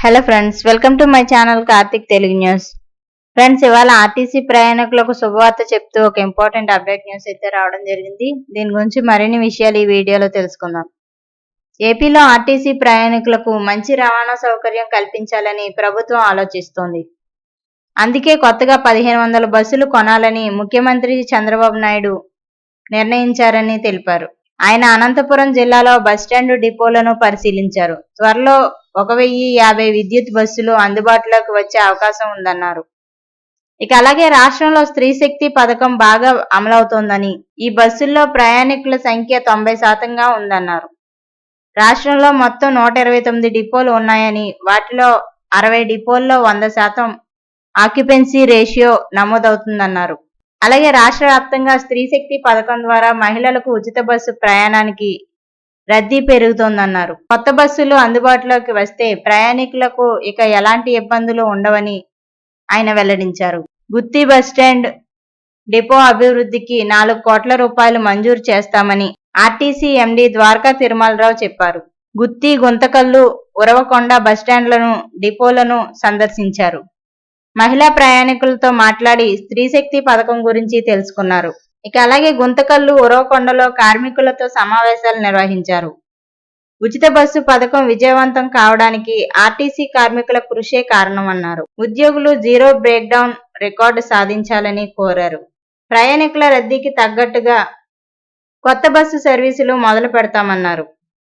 Hello friends, welcome to my channel Karthik Telugu news. Friends, ఇవాళ RTC ప్రయాణికులకు శుభవార్త చెప్తూ ఒక ఇంపార్టెంట్ అప్డేట్ న్యూస్ అయితే రావడం జరిగింది. దీని గురించి మరిన్ని విషయాలు ఈ వీడియోలో తెలుసుకుందాం. ఏపీలో ఆర్టీసీ ప్రయాణికులకు మంచి రవాణా సౌకర్యం కల్పించాలని ప్రభుత్వం ఆలోచిస్తోంది. అందుకే కొత్తగా 1500 బస్సులు కొనాలని ముఖ్యమంత్రి చంద్రబాబు నాయుడు నిర్ణయించారని తెలిపారు. ఆయన అనంతపురం జిల్లాలో బస్టాండ్ డిపోలను పరిశీలించారు. త్వరలో 1050 విద్యుత్ బస్సులు అందుబాటులోకి వచ్చే అవకాశం ఉందన్నారు. ఇక అలాగే రాష్ట్రంలో స్త్రీ శక్తి పథకం బాగా అమలవుతోందని, ఈ బస్సుల్లో ప్రయాణికుల సంఖ్య 90% ఉందన్నారు. రాష్ట్రంలో మొత్తం 129 డిపోలు ఉన్నాయని, వాటిలో 60 డిపోల్లో 100% ఆక్యుపెన్సీ రేషియో నమోదవుతుందన్నారు. అలాగే రాష్ట్ర వ్యాప్తంగా స్త్రీ శక్తి పథకం ద్వారా మహిళలకు ఉచిత బస్సు ప్రయాణానికి రద్దీ పెరుగుతోందన్నారు. కొత్త బస్సులు అందుబాటులోకి వస్తే ప్రయాణికులకు ఇక ఎలాంటి ఇబ్బందులు ఉండవని ఆయన వెల్లడించారు. గుత్తి బస్టాండ్ డిపో అభివృద్ధికి 4 కోట్ల రూపాయలు మంజూరు చేస్తామని ఆర్టీసీ ఎండీ ద్వారకా తిరుమలరావు చెప్పారు. గుత్తి, గుంతకల్లు, ఉరవకొండ బస్టాండ్లను, డిపోలను సందర్శించారు. మహిళా ప్రయాణికులతో మాట్లాడి స్త్రీ శక్తి పథకం గురించి తెలుసుకున్నారు. ఇక అలాగే గుంతకల్లు, ఉరవకొండలో కార్మికులతో సమావేశాలు నిర్వహించారు. ఉచిత బస్సు పథకం విజయవంతం కావడానికి ఆర్టీసీ కార్మికుల కృషే కారణమన్నారు. ఉద్యోగులు జీరో బ్రేక్ డౌన్ రికార్డు సాధించాలని కోరారు. ప్రయాణికుల రద్దీకి తగ్గట్టుగా కొత్త బస్సు సర్వీసులు మొదలు పెడతామన్నారు.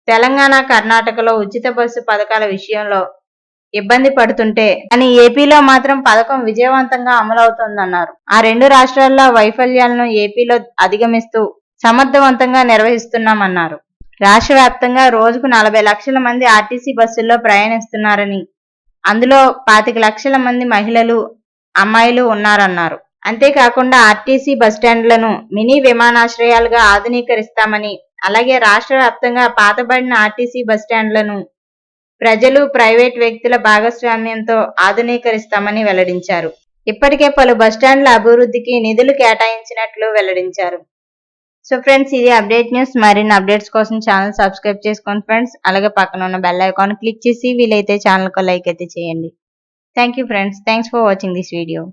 తెలంగాణ, కర్ణాటకలో ఉచిత బస్సు పథకాల విషయంలో ఇబ్బంది పడుతుంటే కానీ ఏపీలో మాత్రం పథకం విజయవంతంగా అమలవుతోందన్నారు. ఆ 2 రాష్ట్రాల్లో వైఫల్యాలను ఏపీలో అధిగమిస్తూ సమర్థవంతంగా నిర్వహిస్తున్నామన్నారు. రాష్ట్ర వ్యాప్తంగా రోజుకు 40 లక్షల మంది ఆర్టీసీ బస్సుల్లో ప్రయాణిస్తున్నారని, అందులో 25 లక్షల మంది మహిళలు, అమ్మాయిలు ఉన్నారన్నారు. అంతేకాకుండా ఆర్టీసీ బస్టాండ్లను మినీ విమానాశ్రయాలుగా ఆధునీకరిస్తామని, అలాగే రాష్ట్ర వ్యాప్తంగా పాతబడిన ఆర్టీసీ బస్టాండ్లను ప్రజలు, ప్రైవేట్ వ్యక్తుల భాగస్వామ్యంతో ఆధునీకరిస్తామని వెల్లడించారు. ఇప్పటికే పలు బస్టాండ్ల అభివృద్ధికి నిధులు కేటాయించినట్లు వెల్లడించారు. సో ఫ్రెండ్స్, ఇది అప్డేట్ న్యూస్. మరిన్ని అప్డేట్స్ కోసం ఛానల్ సబ్స్క్రైబ్ చేసుకోండి ఫ్రెండ్స్. అలాగే పక్కన ఉన్న బెల్ ఐకాన్ క్లిక్ చేసి వీలైతే ఛానల్కు లైక్ అయితే చేయండి. Thank you friends. Thanks for watching this video.